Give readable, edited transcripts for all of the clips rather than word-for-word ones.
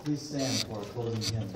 Please stand for a closing hymn.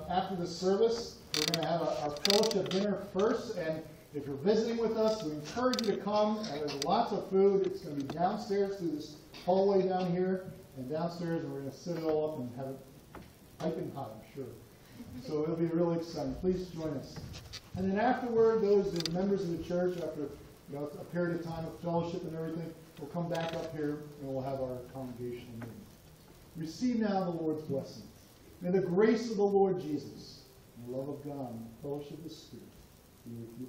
After the service, we're going to have our fellowship dinner first, and if you're visiting with us, we encourage you to come. There's lots of food. It's going to be downstairs through this hallway down here, and downstairs, and we're going to set it all up and have it piping hot, I'm sure. So it'll be really exciting. Please join us. And then afterward, those who are members of the church, after a period of time of fellowship and everything, we'll come back up here and we'll have our congregational meeting. Receive now the Lord's blessing. May the grace of the Lord Jesus, and the love of God, and the fellowship of the Spirit be with you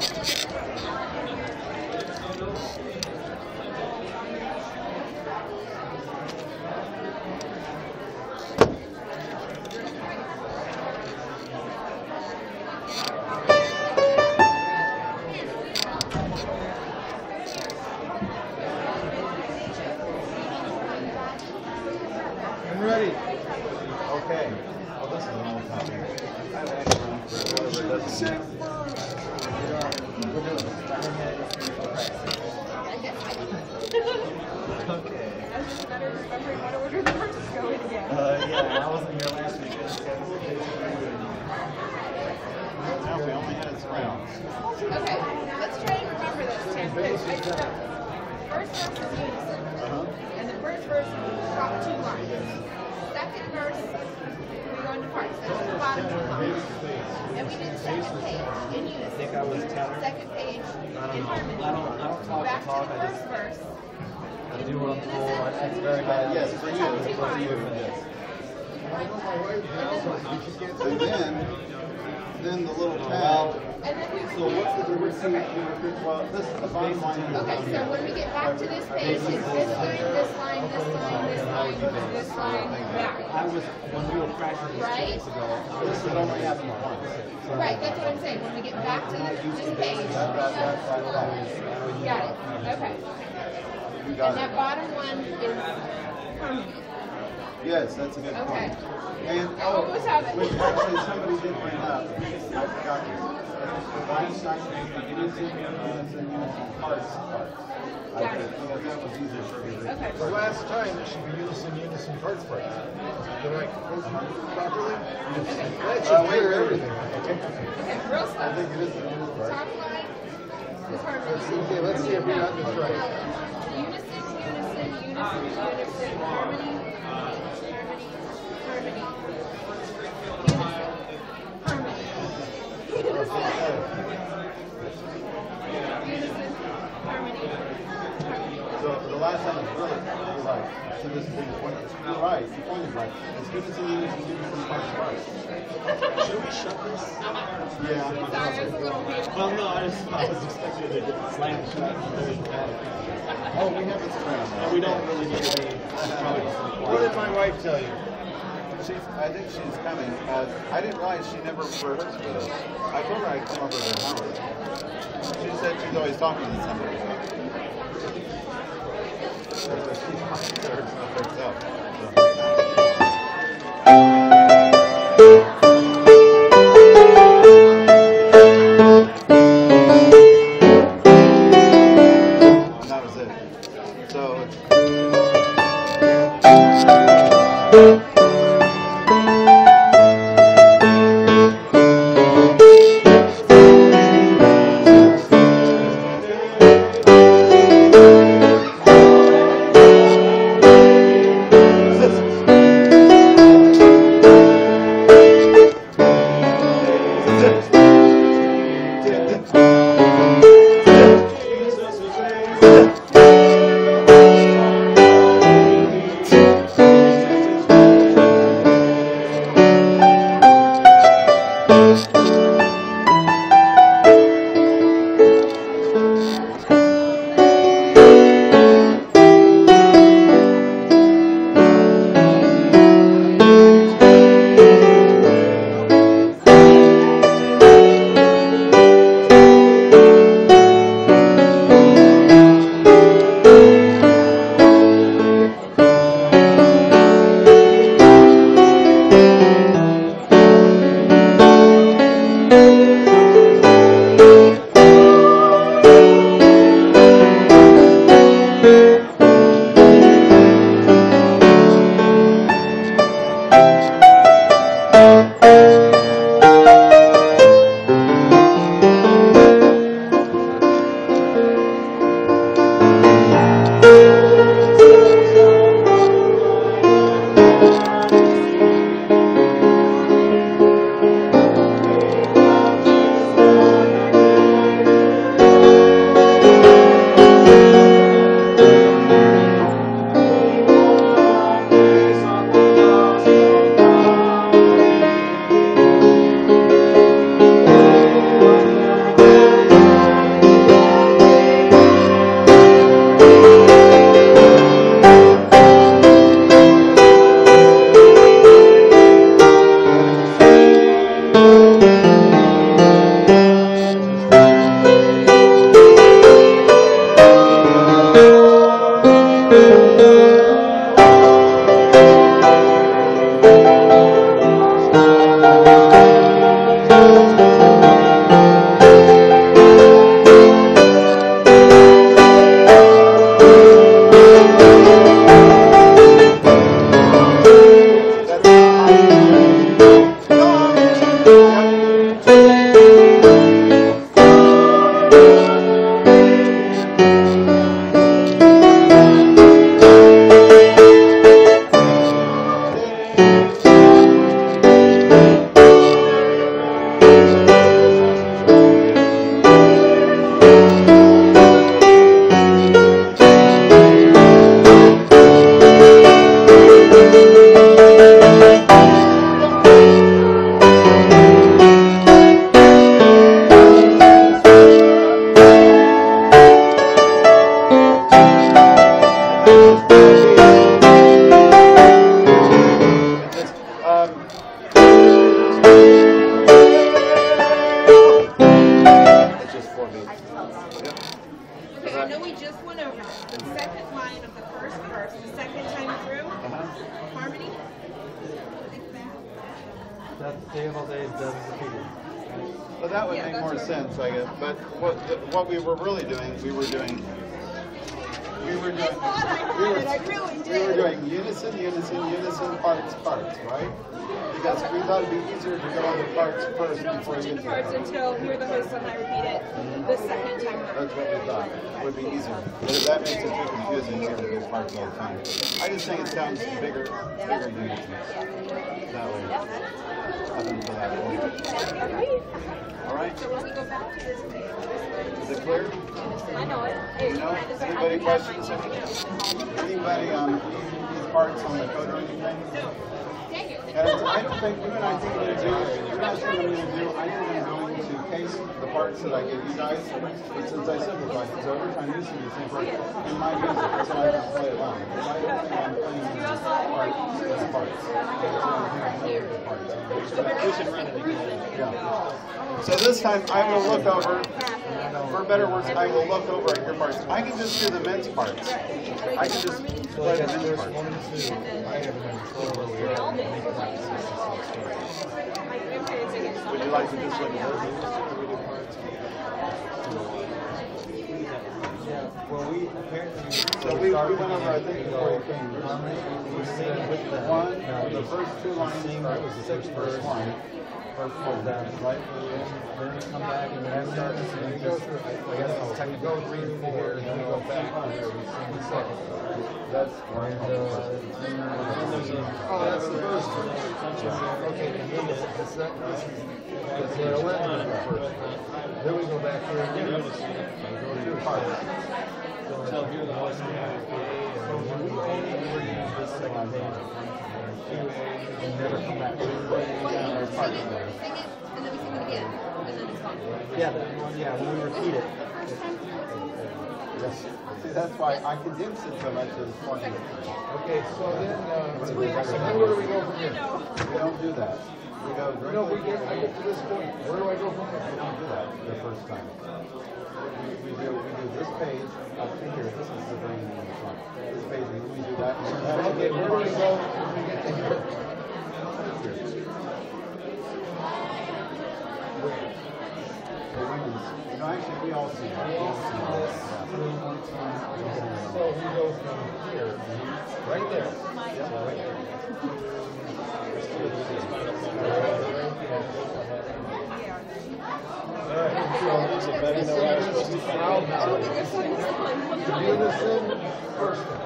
I'm ready. Okay. Oh, this is an old copy. I've actually run for whatever it doesn't. We're doing okay. I was just better remembering what order the first is going again. Yeah, I wasn't here last week. No, we only had it rounds. Okay, let's try and remember this, Tim. First verse is unison. And the first verse, top 2 lines. Second verse, we go into parts. That's the bottom 2 lines. And we did second page in unison. I think I was tenor. Second page in harmony. I don't talk Back to talk. to the I first just verse. I do what I'm told. That's very bad. Yes, for you. Top 2 For you. lines. And then the little tab. And then we So what's the difference? Well, this is the bottom line. Okay, so when we get back to this page, it's this line, this line, this line, this line, this line, back. I was when we were practicing this 2 weeks ago. This would only happen once. Right, that's what I'm saying. When we get back to this page, got it. Okay. You And got that it. bottom one is harmony. Yes, that's a good Okay. point. And What was that? which actually somebody did bring up. I forgot this. Einstein parts. Got it. That was easier for me. Okay. The last time it should be unison parts part. Did I quote properly? That should clear everything. Okay, real I slow. think it is the middle part. Top line is harmony. Okay, let's see if we got this right. Unison, unison, unison, unison, harmony, harmony, harmony, unison, harmony, unison, unison, harmony, harmony. So the last time it's really right. So this is you're right. You pointed right. It's unison parts. Should we shut this? Yeah. Sorry, I was a little weird. Well, no, I was expecting it to slam shut very dramatic. Oh, we have this around. And we don't really need to be What did my wife tell you? I think she's coming. I didn't realize she never rehearsed with us. I told her I'd come over to her house. She said she's always talking to somebody. That was it. So Table days does repeated. Well, that would make more sense, I guess. But what we were really doing, we were doing unison, parts, right? Because we thought it'd be easier to go on the parts first before you the parts until you're the host and I repeat it the second time. That's what we thought. It would be easier. But if that makes it too confusing, you're going to do parts all the time. I just think it sounds bigger unison. That way. Nothing for that one. All right. So when we go back to this page, Is it clear? I know it. You know? Anybody questions? Anybody on these parts on the code or anything? Dang it. And I don't think, you and I think we're going to do, you're not sure what I'm going to do. I think I'm going to case the parts that I gave you guys, but since I simplified it, so every time you see the same part, you might use it. That's why I don't play along. If I don't think I'm playing these parts. We should run it again. Yeah. So this time I will look over, for better words, I will look over at your parts. I can just do the men's parts. I can just play the men's parts. Would you like to just look at those? Well, we apparently. So we went over, I think, before you came. We sing with the The first two lines start with the first one. First one down, right? Then we come back and then start singing. Go through. I guess it's technical 3 and 4, and then we go back here. We sing the second. That's right. Oh, that's the first one. Okay, and then the second, this is the 11 first. Then we go back here and go through parts. So here the voice we have A, and when we use this second page, and never come back. And then we sing it again. And then it's gone. Yeah, when we repeat it. Yes. See, that's why I condensed it so much as 20. Okay, so then where do we go from here? We don't do that. We go No, I get to this point. Where do I go from here? We don't do that the first time. We do this page up to here. This is the brain in the front. This page, and then we do that. Okay, where do we go when we get to here? Actually, we all see it. So we go from here, right there. Yeah, right there. Unison first one.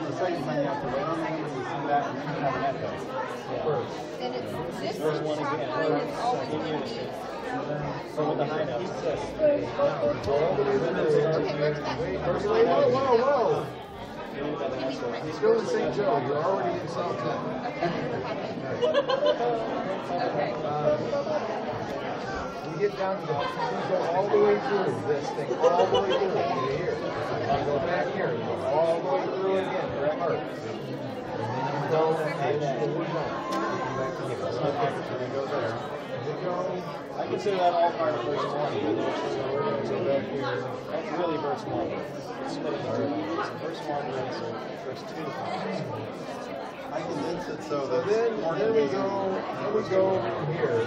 The second time you have to wait on it, you see that, and then you have an echo. First. And it's this First one top again. line is always repeated. So with the high notes. Okay, where's that? Whoa. He's still in St. Joe. You're already in South Town. Okay. We get down to we go all the way through this thing, all the way through to here. We go back here, we go all the way through again, correct? And then you go back here. Okay, so we go there. I consider that all part of verse 1. That's really verse 1. It's split into 2 parts. Verse 1 is verse 2. I condense it so that Then we go from here.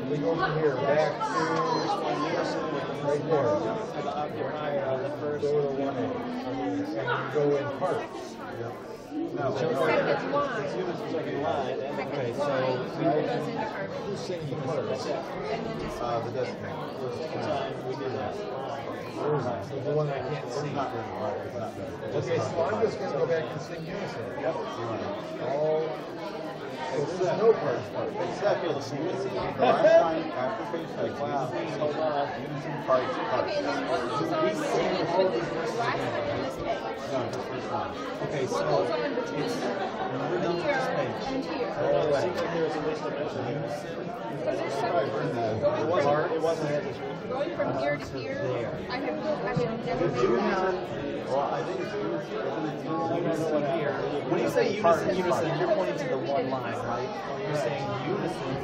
We go from here back to right there. The occupy the first. Go to 1A. And we go in parts. no. Second line. Second line. Okay, so Who's singing parts? The decimal. time we do that. The one I can't see. Not really right. It's not better. Okay, so I'm just going to go back and sing unison. Yep. All. So there's no parts. Except it's unison. The last line after page 6. Wow. Unison parts. Okay, and then what goes on between the last one on this page? No, just first line. Okay, What so goes on between we're done with this page. and here? It seems like there was a list of unison. Probably bring that. It wasn't as it's Going from here to here, I have never made Well, I think it's unison here. When you say unison, you're pointing to the one line, right? You're saying unison.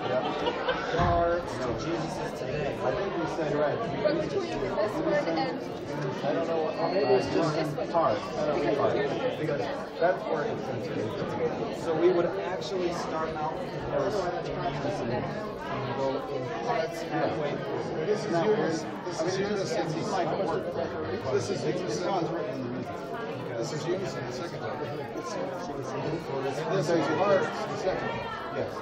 Yep. Hearts to Jesus today. I think we said right. But between this one and I don't know what, maybe it's just Heart. because That's where it's sensitive. so we would actually start out first in unison and go in parts halfway through. This is unison. This is unison. It's like a word. This is It's unison. written in the music. This is unison, the second time. And This is hearts, the second. Yes.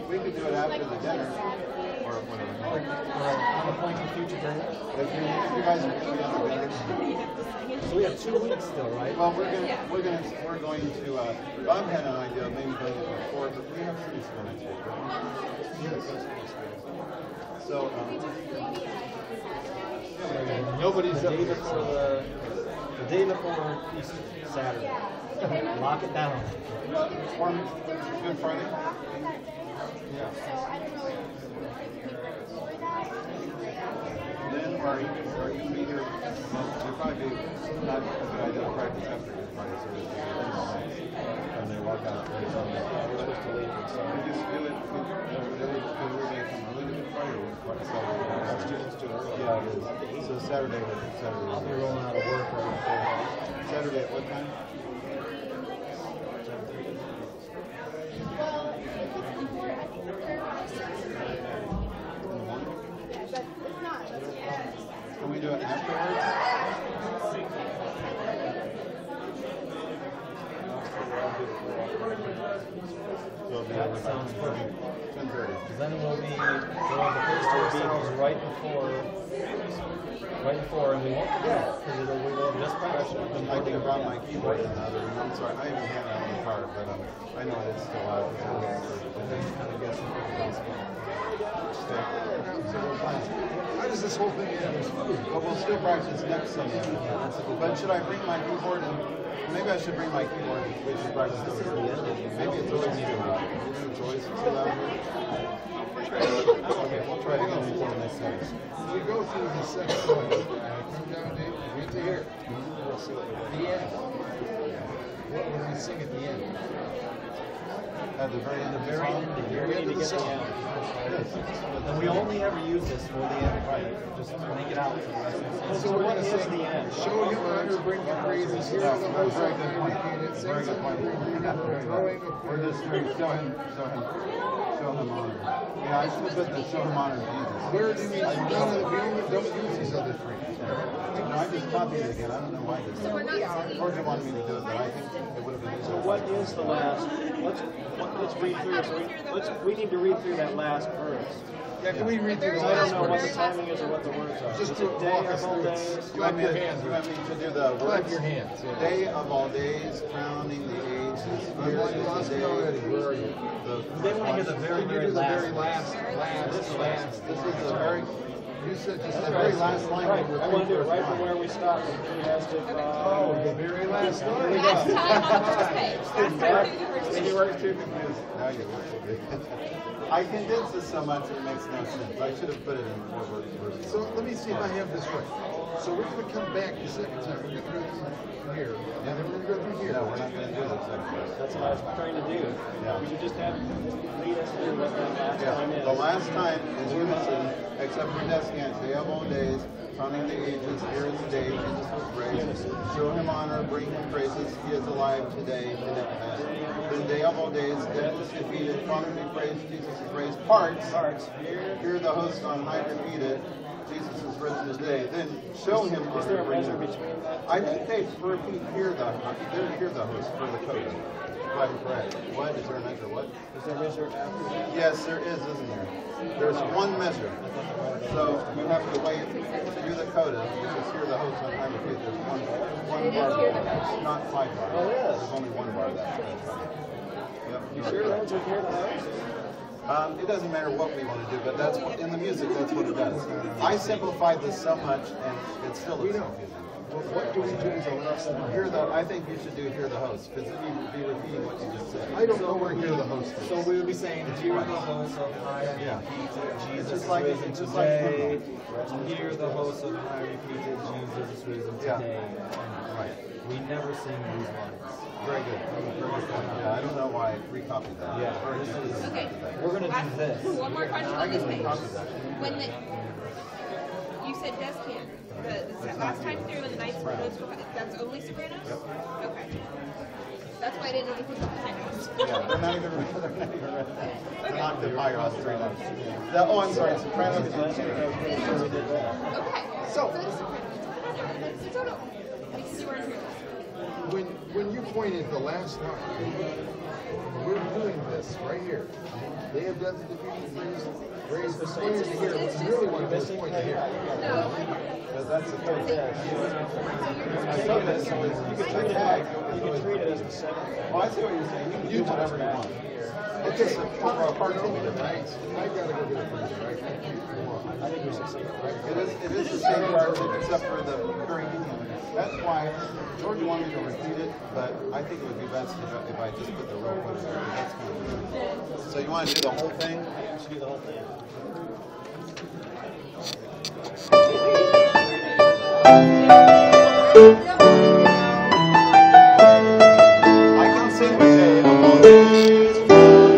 We could do it after the dinner, or whatever. On the point of future dinner. If you guys are going to be on the dinner. So we have 2 weeks still, right? Well, we're going to. Bob had an idea of maybe doing it before, but we have trees for next week. Right? So. Nobody's the day before the day before Easter, Saturday. Lock it down. Or Good Friday. Yeah. Then, or you can be here. You'll probably be not a good idea to practice after Good Friday service. And they walk out. We're supposed to leave. So we just do it. We're going to come early to Good Friday. Or Saturday. Students do it early. Yeah, it is. So Saturday. I'll be rolling out of work right before. Saturday at what time? Can we do it afterwards? That sounds perfect. 10:30. Because then we'll be, the first will be right before, and we won't forget, because we will just practice. I think about my keyboard in the other room. I'm sorry, I haven't had it on the car, but I know it's still out. It's kind of guessing what the How does this whole thing end? But we'll still practice next Sunday. But should I bring my keyboard? Maybe I should bring my keyboard. We should practice over here. Maybe it's always too loud. It's always too loud. Okay, we'll try it again before the next Sunday. We go through the second one. Come down to read to here. The end. What will we sing at the end? At the very end of the song? We need to get the end. And we only ever use this for the end, right? Just make it out for the rest of the season. So we want to Here's sing the end. show him honor, bring him praises. Here are the hosts of Very good point. Very good point. We're just trying to show him honor. Yeah, I should have put the show him honor Jesus. Where do we don't use these other three? No, I just copied it again. I don't know why I did so we're that. not singing. Georgia wanted me to do it, but I think it would have been So what is the last? Let's read through it. We need to read through that last verse. Yeah, can we read through the I last don't know what the verse? timing is or what the words are. Just Is to it day walk of us all through it. days? Clap your hands. You want me to do the Clap words? your hands. Yeah. Day of all days, crowning the ages. You lost me already. Where are you? They want to hear the very, Can you very do the last. very last? This is the very, You said just the very last line. Right. I want to do it right from where we stopped. Enthusiastic. Oh, the very last line. Last time on the first page. Last time on the first And page. you weren't too confused. Now you look good. I condensed this so much it makes no sense. I should have put it in 4 verses. So let me see if I have this right. So we're going to come back the second time. We're going to go through here. And then we're going to go through here. No, we're not going to do this second verse. That's what I was trying to do. Yeah. You just have lead us through what that last time Yeah, is. the last time is unison, except for Descant, day of all days, counting the ages, here is the day, Jesus was raised. Show him honor, bring him praises, he is alive today. Then day of all days, death is defeated, Father be praised, Jesus is raised. Parts, here the host on high repeated, Jesus is risen today. Then show him honor. Is there a bring measure him- between that? I think they repeat here the host for the code. Right, correct. What? Is there a measure? What? Is there a measure after that? Yes, there is, isn't there? There's one measure. So you have to wait to do the coda, which is hear the host on high repeat. There's one bar, not 5 bars. Oh, yes. There's only 1 bar left. Yep. You sure those are here to host? It doesn't matter what we want to do, but that's what, in the music, that's what it does. I simplified this so much, and it's still confusing. What do we do to let us know? Hear the, I think you should do hear the host, because then you would be repeating what you just said. I don't know where hear the host is. So we would be saying, hear the host of high Yeah. repeated Jesus Just like- risen just like today. hymnal. Hear the host of high repeated Jesus risen Yeah. today. Right. We never sing these lines. Very good. Yeah, I don't know why I recopied that. Yeah. Or just this. Okay. We're gonna do this. One more question on this page. Recopy that. When the, you said desk can, the last time through in the night sopranos, that's only sopranos? Okay. That's why I didn't know if it was sopranos. Yeah, they're not even an octave higher on three notes. Oh, I'm sorry, soprano. Okay. So- it's sopranos. Because you weren't here. When you pointed the last time, we're doing this right here. They have done the defeated raise the pointer to here. What you really want to do is point to here. No. Because that's the third day. I saw this. You could treat it as the seventh. Well, I see what you're saying. You can do whatever you want. It's just a part of it, right? I gotta go get a printer, right? I think we should say it. It is the same part, except for the recurring theme. That's why George wanted me to repeat it, but I think it would be best if I just put the roll quote there. That's kind of weird. So you want to do the whole thing? I think we should do the whole thing. I can sing with Jay in a moment.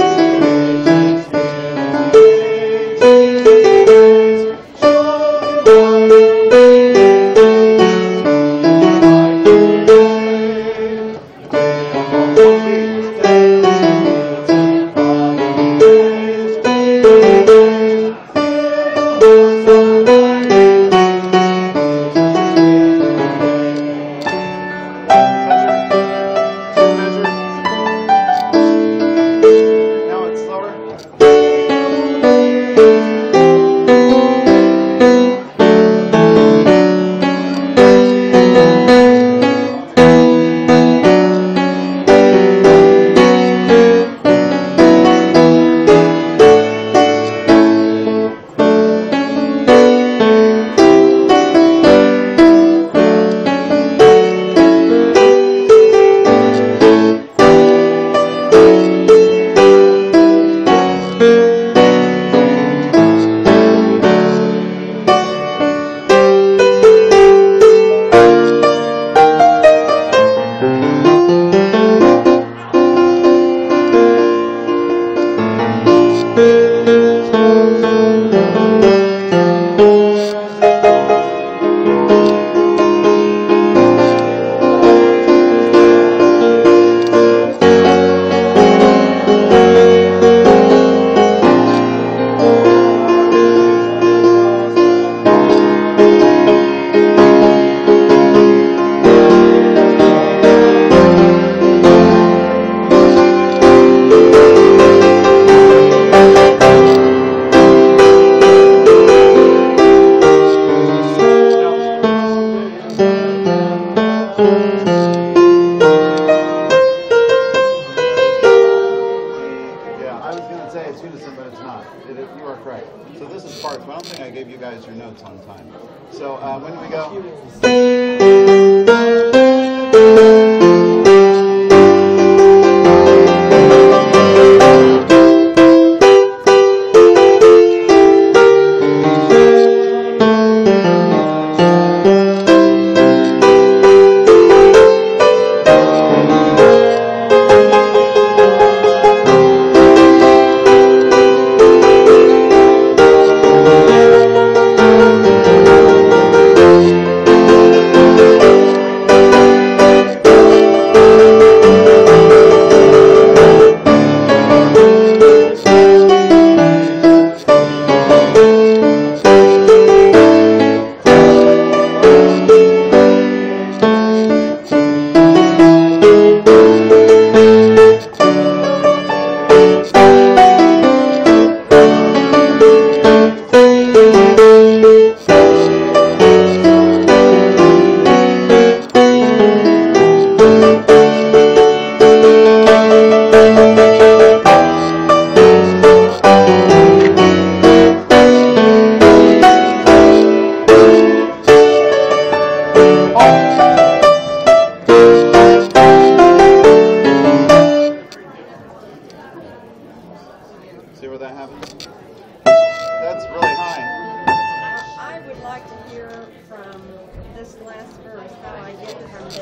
So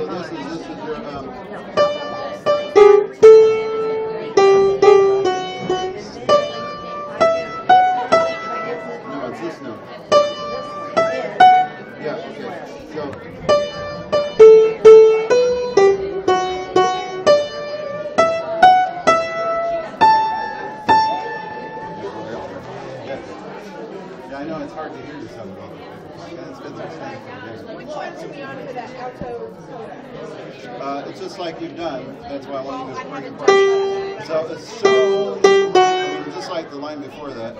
this is your no, it's this note. Yeah, okay. So yeah, I know it's hard to hear yourself. Which one should be on for that alto? It's just like you've done. That's why I want you to I bring it haven't apart. So it's so, I mean, just like the line before that.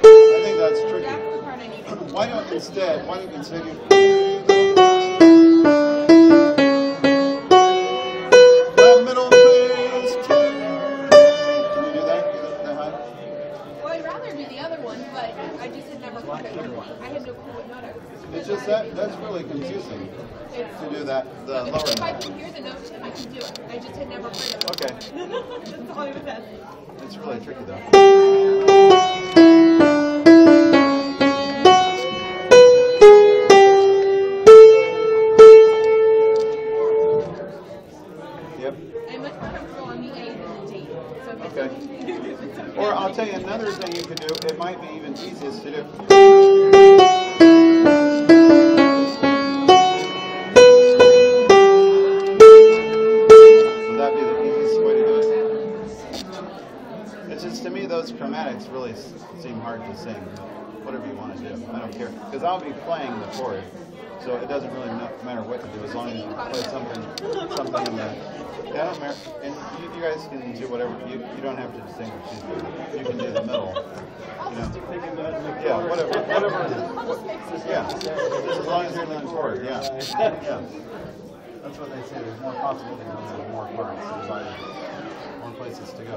I think that's tricky. That's the part I need. Why don't you the middle phase two. Can you do that? That high? Well, I'd rather do the other one, but I just had never heard it. I had no clue what note I was. It's just that's really confusing to do that, the lower If I note. can hear the notes, I can do it. I just had never heard it. Okay. That's all I was asking. It's really tricky though. Yep. I'm much more comfortable on the A than the D. So if Okay. it's okay. Or I'll tell you another thing you could do. It might be even easiest to do. Would that be the easiest way to do it? It's just to me those chromatics really seem hard to sing. Whatever you want to do, I don't care because I'll be playing the chord, so it doesn't really matter what to do as long as you play something in the. Yeah, I don't matter. And you guys can do whatever. You don't have to distinguish. You can do the middle. You know. Yeah, whatever. Yeah, just as long as you're in the chord. Yeah. Yeah. That's what they say. There's more possibilities when there's more parts. There's more places to go.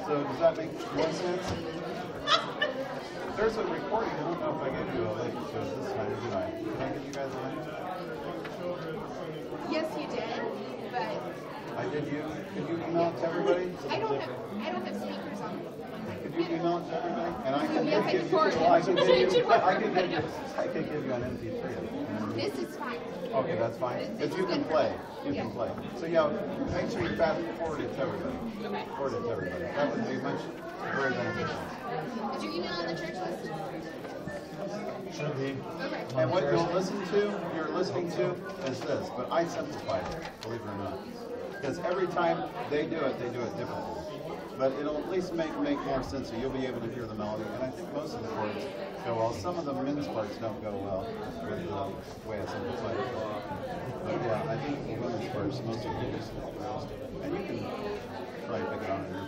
So does that make more sense? There's a recording. I don't know if I gave you a link to it this time, did I? Did I give you guys a link? Yes, you did, but I did. Could you email it to everybody? I don't have speakers on. Could you email it to everybody? And I can Yes, I give can you. forward it. I can give you an MP3 of it. This is fine. Okay, that's fine. But you can play. You can play. So yeah, make sure you fast forward it to everybody. Okay. Forward it to everybody. That would be very beneficial. Did you email on the church list? Should be. Okay. And what you're listening to is this, but I simplified it, believe it or not. Because every time they do it differently. But it'll at least make more sense, so you'll be able to hear the melody. And I think most of the chords go well. Some of the men's parts don't go well with the way I simplified it. But yeah, I think the women's parts, most of them do. And you can try to pick it on your ear.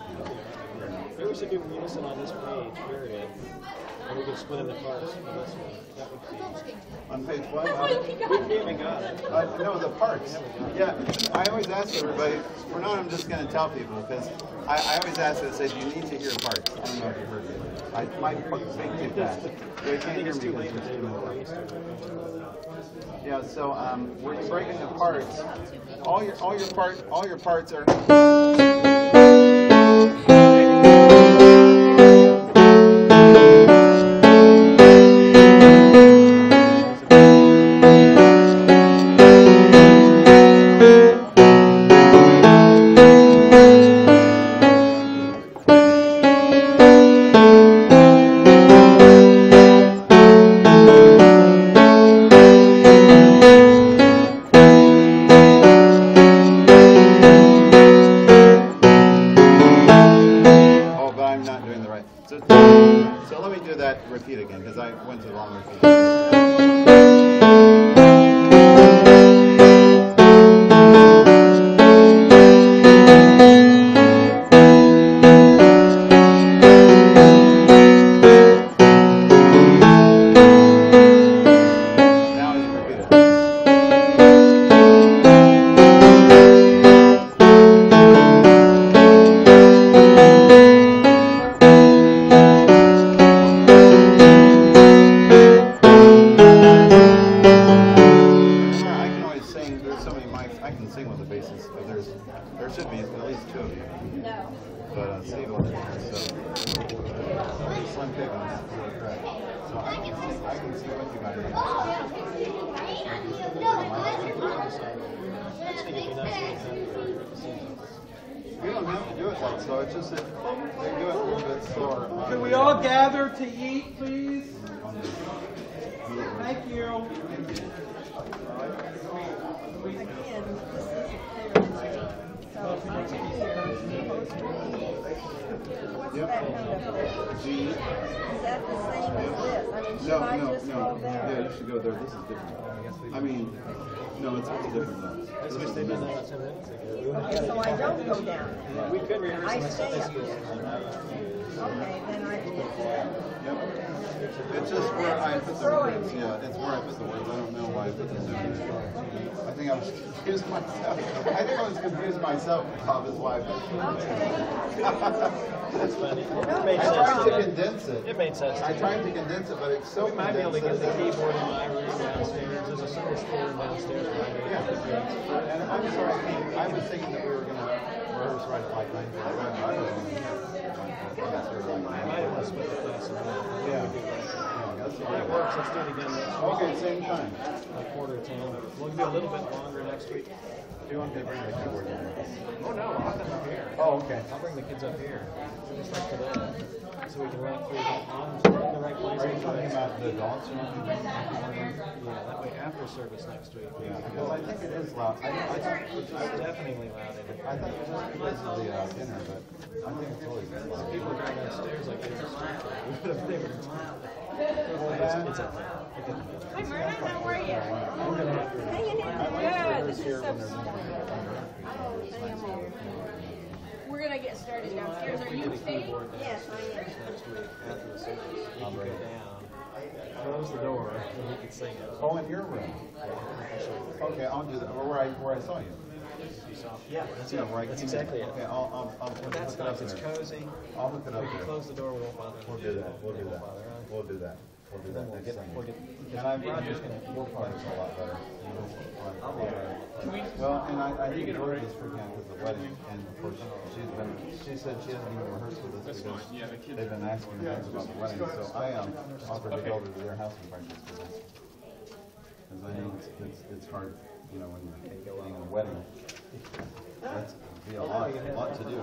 Maybe we should do unison on this page, period. And we can split in the parts for this one. That would be. On page what? We haven't got it. No, the parts. Yeah, I always ask everybody, for now I'm just going to tell people, because I always ask them, I say, you need to hear parts. I don't know if you heard it. My parts make too fast. They can't hear me because it's too much. Yeah, so when you break into parts, all your parts are. So let me do that repeat again, because I went to the wrong repeat. Now you repeat it. should be at least 2 of you. No. But Steve wasn't here, so Slim Pickens is correct. So I can see what you guys are. I just think it'd be nice to have We don't have to do it like so. It's just that they do it a little bit slower. Can we all gather to eat, please? Thank you. Yep. G. Is that the same as this? I mean, should I just go there? Yeah, you should go there. This is different. I mean, no, it's different though. That's what they've done about 10 minutes ago. Okay, so I don't go down. We could rehearse I in the stay Sunday up school. here. Okay, then I can. Yep. It's just where I put the words. Yeah, it's where I put the words. I don't know why I put the words. I think I was confused myself. I think I was confused myself, Bob, is why I put the words. That's funny. It I made sense tried to to me. condense it. It made sense. I tried to condense it, but it's so We might be able to get condensed. the keyboard in my room downstairs. There's a Sunday school room downstairs. Yeah, and I'm sorry, I was thinking that we were going to rehearse right at like 9:45. I was going to I might want to split the class in half. Yeah. If that works, let's do it again next week. Okay, same time. Like 9:45. We'll do a little bit longer next week. Do you want me to bring the keyboard in? Oh no, I'll come up here. Oh, okay. I'll bring the kids up here. Just like today. So we can run through that in the right place. Are you talking about the adults? Yeah, that way after service next week. Yeah, because I think it is loud. I It's definitely loud in here. thought it was just because of the dinner, but I think it's always been loud. People drive downstairs like they were they were it's up there. Hi, Myrna. How are you? Hanging in Good. This is Here so when they're We're gonna get started downstairs. Are you staying? Yes, I am. Next week after the service. You can go down, close the door, and we can sing it. Oh, in your room. Okay, I'll do that. Where I saw you. Yeah, that's Yeah, it. right. That's exactly it. Okay, I'll That's look it up nice. It's there. cozy. I'll look it up If you there. close the door, we won't bother. We'll do that. We'll do that. We'll do that. We'll do that We'll next get, Sunday. we'll get, And I'm just going to, we'll probably do a lot better. Well, and I think George this weekend because of the wedding, and of course she said she hasn't even rehearsed with us because they've been asking her things about the wedding. So I offered to go over to their house and practice for this. Because I know it's hard, you know, when you're getting a wedding. That's be a lot to do.